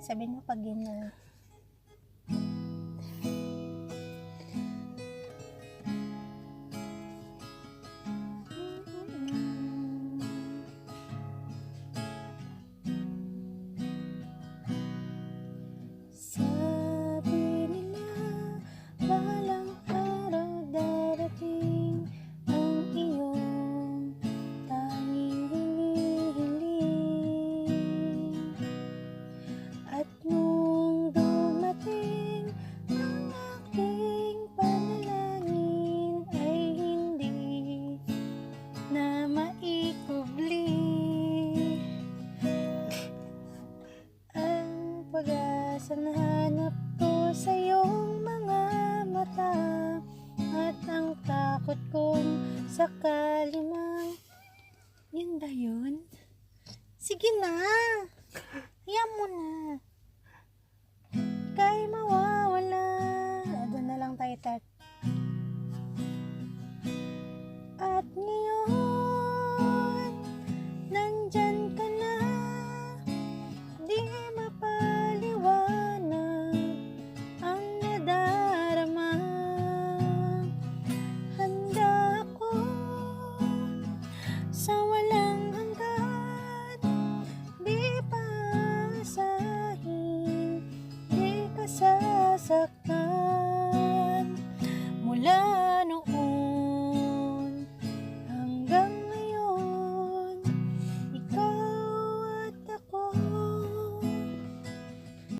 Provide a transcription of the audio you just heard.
Sabihin mo pag yun na. Sabi nila, balang araw darating ang iyong tanging hinihiling. At nung dumating ang aking panalangin ay hindi na maikubli ang pag-asa na hanap ko sa iyong mga mata, at ang takot kong sakali mang yun ba yun? Sige na!